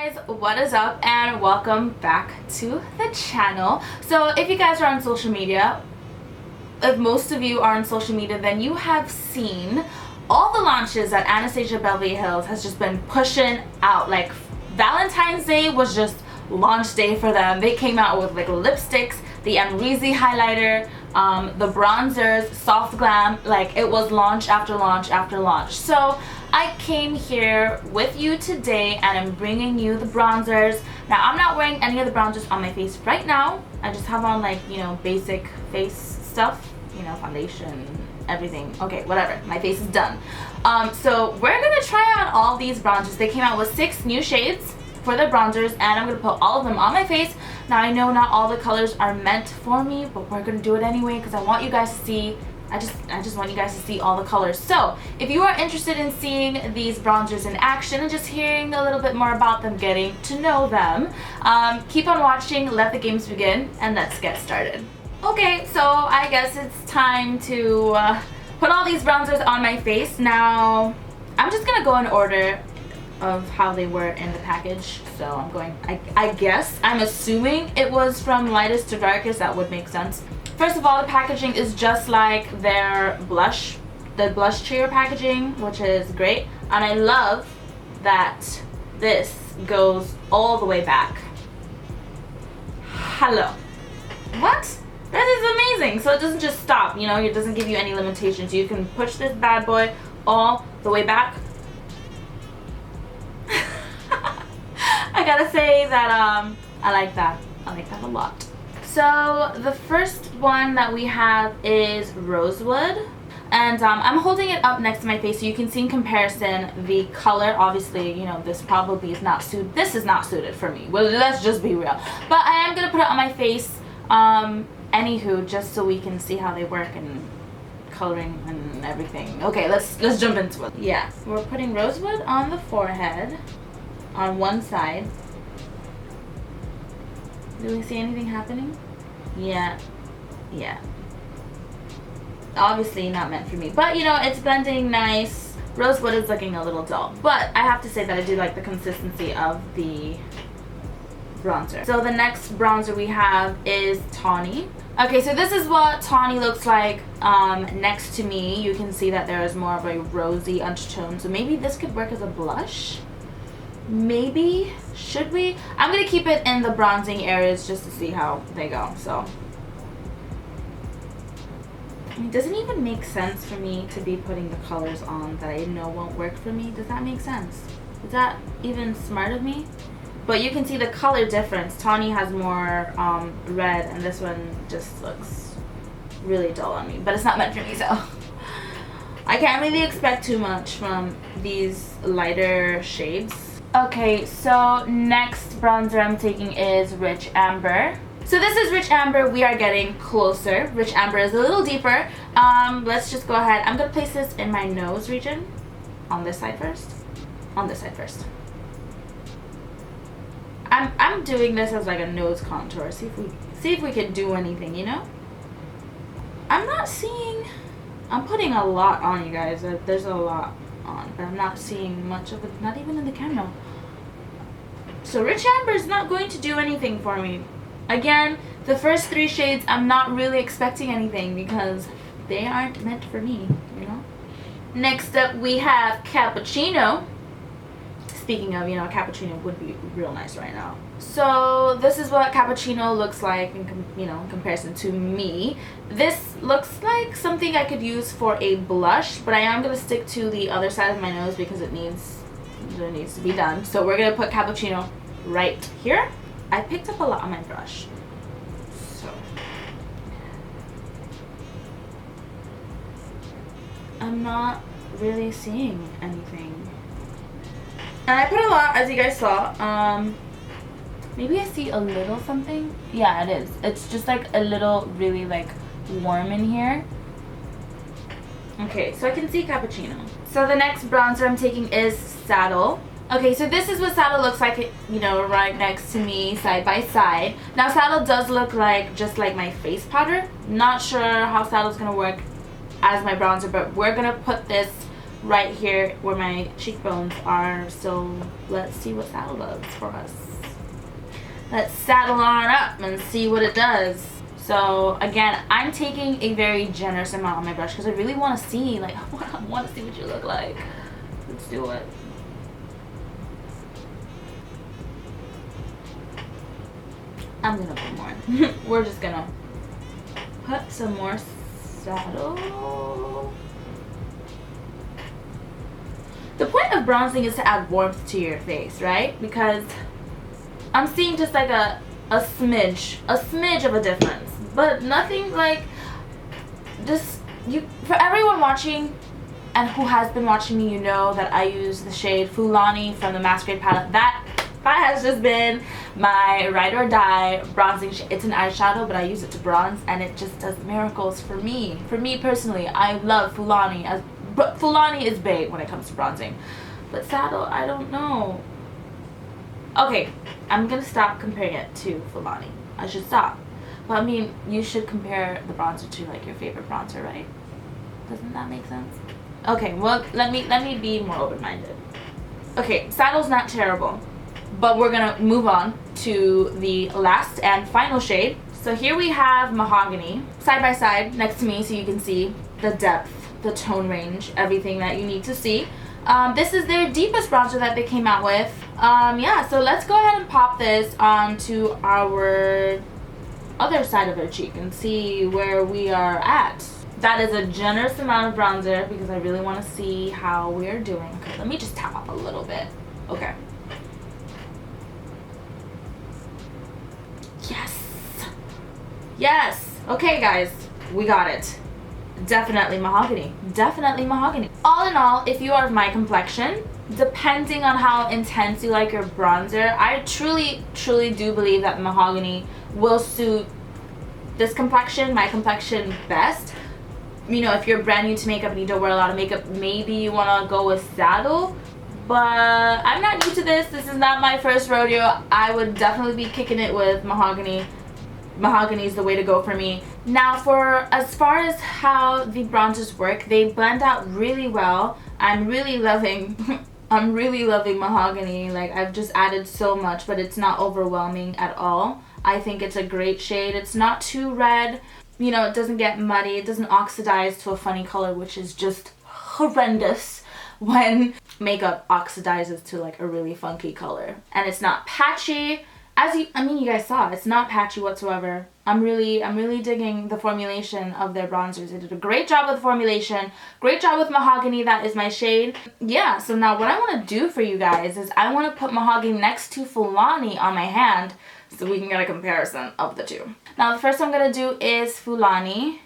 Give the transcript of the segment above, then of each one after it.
Guys, what is up and welcome back to the channel. So if you guys are on social media, if most of you are on social media, then you have seen all the launches that Anastasia Beverly Hills has just been pushing out. Like Valentine's Day was just launch day for them. They came out with like lipsticks, the Unreezy highlighter, the bronzers, soft glam. Like it was launch after launch after launch. So I came here with you today and I'm bringing you the bronzers. Now I'm not wearing any of the bronzers on my face right now. I just have on like, you know, basic face stuff, you know, foundation, everything. Okay, whatever, my face is done. So we're gonna try on all these bronzers. They came out with 6 new shades for the bronzers and I'm gonna put all of them on my face. Now I know not all the colors are meant for me, but we're gonna do it anyway because I want you guys to see. I just want you guys to see all the colors. So if you are interested in seeing these bronzers in action and just hearing a little bit more about them, getting to know them, keep on watching, let the games begin, and let's get started. Okay, so I guess it's time to put all these bronzers on my face. Now I'm just gonna go in order of how they were in the package. So I'm going, I'm assuming it was from lightest to darkest. That would make sense. First of all, the packaging is just like their blush, the blush trio packaging, which is great. And I love that this goes all the way back. Hello. What? This is amazing. So it doesn't just stop, you know, it doesn't give you any limitations. You can push this bad boy all the way back. I gotta say that I like that a lot. So the first one that we have is Rosewood, and I'm holding it up next to my face so you can see in comparison the color. Obviously, you know, this probably is not suited. This is not suited for me. Well, let's just be real. But I am gonna put it on my face, anywho, just so we can see how they work and coloring and everything. Okay, let's jump into it. Yeah, we're putting Rosewood on the forehead, on one side. Do we see anything happening? Yeah. Obviously not meant for me, but you know, it's blending nice. Rosewood is looking a little dull, but I have to say that I do like the consistency of the bronzer. So the next bronzer we have is Tawny. Okay, so this is what Tawny looks like next to me. You can see that there is more of a rosy undertone, so maybe this could work as a blush. Maybe, should we? I'm gonna keep it in the bronzing areas just to see how they go. So it doesn't even make sense for me to be putting the colors on that I know won't work for me. Does that make sense? Is that even smart of me? But you can see the color difference. Tawny has more red and this one just looks really dull on me, but it's not meant for me, so I can't really expect too much from these lighter shades. Okay, so next bronzer I'm taking is Rich Amber. So this is Rich Amber. We are getting closer. Rich Amber is a little deeper. Let's just go ahead. I'm gonna place this in my nose region. On this side first. On this side first. I'm doing this as like a nose contour. See if we can do anything, you know? I'm not seeing. I'm putting a lot on, you guys. There's a lot on, but I'm not seeing much of it, not even in the camera. So Rich Amber is not going to do anything for me. Again, the first 3 shades, I'm not really expecting anything because they aren't meant for me, you know? Next up, we have Cappuccino. Speaking of, you know, Cappuccino would be real nice right now. So this is what Cappuccino looks like in comparison to me. This looks like something I could use for a blush, but I am going to stick to the other side of my nose because it needs to be done. So we're going to put Cappuccino right here. I picked up a lot on my brush. So I'm not really seeing anything. And I put a lot, as you guys saw. Maybe I see a little something. Yeah, it is. It's just like a little really like warm in here. Okay, so I can see Cappuccino. So the next bronzer I'm taking is Saddle. Okay, so this is what Saddle looks like, you know, right next to me, side by side. Now Saddle does look like just like my face powder. Not sure how Saddle's gonna work as my bronzer, but we're gonna put this right here where my cheekbones are. So let's see what saddle does for us. Let's saddle on up and see what it does. So again, I'm taking a very generous amount on my brush because I really want to see, like, I want to see what you look like. Let's do it. I'm gonna put more. We're just gonna put some more saddle. The point of bronzing is to add warmth to your face, right? Because I'm seeing just like a smidge of a difference, but nothing like, just you. For everyone watching and who has been watching me, you know that I use the shade Fulani from the Masquerade palette. That has just been my ride or die bronzing shade. It's an eyeshadow, but I use it to bronze, and it just does miracles for me. For me personally, I love Fulani, but Fulani is bae when it comes to bronzing. But saddle, I don't know. Okay, I'm gonna stop comparing it to Fulani. I should stop. But I mean, you should compare the bronzer to like your favorite bronzer, right? Doesn't that make sense? Okay, well, let me be more open-minded. Okay, saddle's not terrible, but we're gonna move on to the last and final shade. So here we have Mahogany side by side next to me, so you can see the depth, the tone range, everything that you need to see. This is their deepest bronzer that they came out with. Yeah, so let's go ahead and pop this onto our other side of our cheek and see where we are at. That is a generous amount of bronzer because I really want to see how we're doing. Okay, let me just tap up a little bit. Okay. Yes. Yes. Okay, guys, we got it. Definitely Mahogany. Definitely Mahogany. All in all, if you are of my complexion, depending on how intense you like your bronzer, I truly do believe that Mahogany will suit this complexion, my complexion, best. You know, if you're brand new to makeup and you don't wear a lot of makeup, maybe you want to go with saddle. But I'm not new to this. This is not my first rodeo. I would definitely be kicking it with Mahogany. Mahogany is the way to go for me. Now, for as far as how the bronzers work, they blend out really well. I'm really loving Mahogany. Like, I've just added so much, but it's not overwhelming at all. I think it's a great shade. It's not too red. You know, it doesn't get muddy. It doesn't oxidize to a funny color, which is just horrendous when makeup oxidizes to like a really funky color. And it's not patchy. You guys saw, it's not patchy whatsoever. I'm really digging the formulation of their bronzers. They did a great job with the formulation. Great job with Mahogany. That is my shade. Yeah, so now what I want to do for you guys is I want to put Mahogany next to Fulani on my hand so we can get a comparison of the two. Now, the first I'm going to do is Fulani.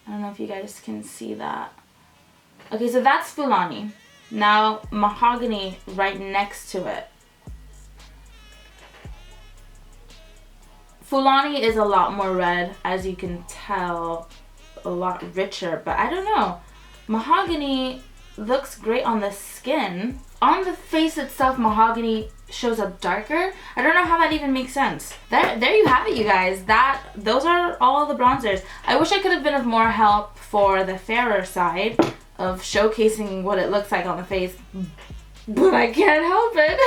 I don't know if you guys can see that. Okay, so that's Fulani. Now, Mahogany right next to it. Fulani is a lot more red, as you can tell, a lot richer, but I don't know. Mahogany looks great on the skin. On the face itself, Mahogany shows up darker. I don't know how that even makes sense. There you have it, you guys. Those are all the bronzers. I wish I could have been of more help for the fairer side of showcasing what it looks like on the face, but I can't help it.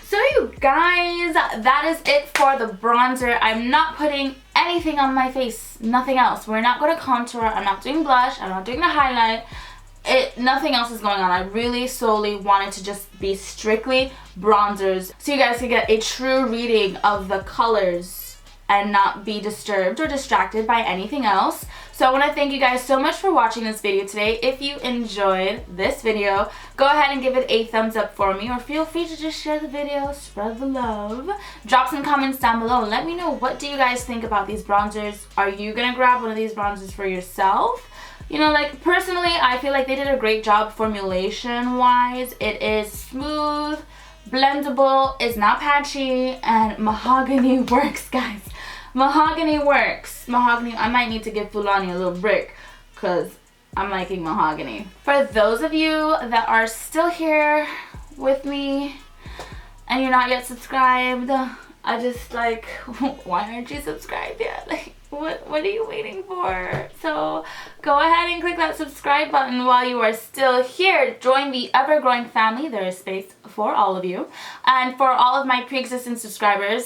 So you guys, that is it for the bronzer. I'm not putting anything on my face, nothing else. We're not going to contour. I'm not doing blush. I'm not doing the highlight. Nothing else is going on. I really solely wanted to just be strictly bronzers so you guys can get a true reading of the colors and not be disturbed or distracted by anything else. So I want to thank you guys so much for watching this video today. If you enjoyed this video, go ahead and give it a thumbs up for me, or feel free to just share the video, spread the love. Drop some comments down below and let me know, what do you guys think about these bronzers? Are you gonna grab one of these bronzers for yourself? You know, like, personally, I feel like they did a great job formulation wise. It is smooth, blendable, it's not patchy, and Mahogany works, guys. Mahogany works. Mahogany, I might need to give Fulani a little break because I'm liking Mahogany. For those of you that are still here with me and you're not yet subscribed, I just like, why aren't you subscribed yet? Like, what are you waiting for? So go ahead and click that subscribe button while you are still here. Join the ever-growing family. There is space for all of you. And for all of my pre-existing subscribers,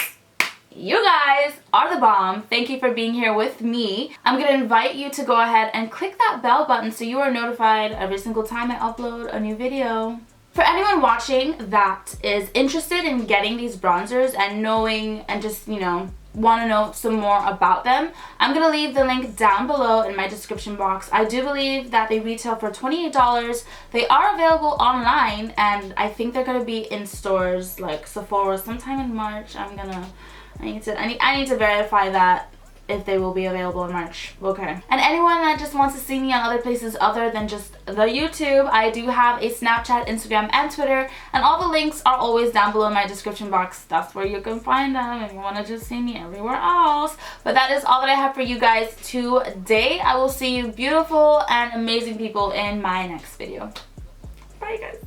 you guys are the bomb. Thank you for being here with me. I'm gonna invite you to go ahead and click that bell button so you are notified every single time I upload a new video. For anyone watching that is interested in getting these bronzers and knowing and just, you know, want to know some more about them, I'm going to leave the link down below in my description box. I do believe that they retail for $28. They are available online, and I think they're going to be in stores like Sephora sometime in March. I need to verify that if they will be available in March. Okay. And anyone that just wants to see me on other places other than just the YouTube, I do have a Snapchat, Instagram, and Twitter, and all the links are always down below in my description box. That's where you can find them if you want to just see me everywhere else. But that is all that I have for you guys today. I will see you beautiful and amazing people in my next video. Bye, guys.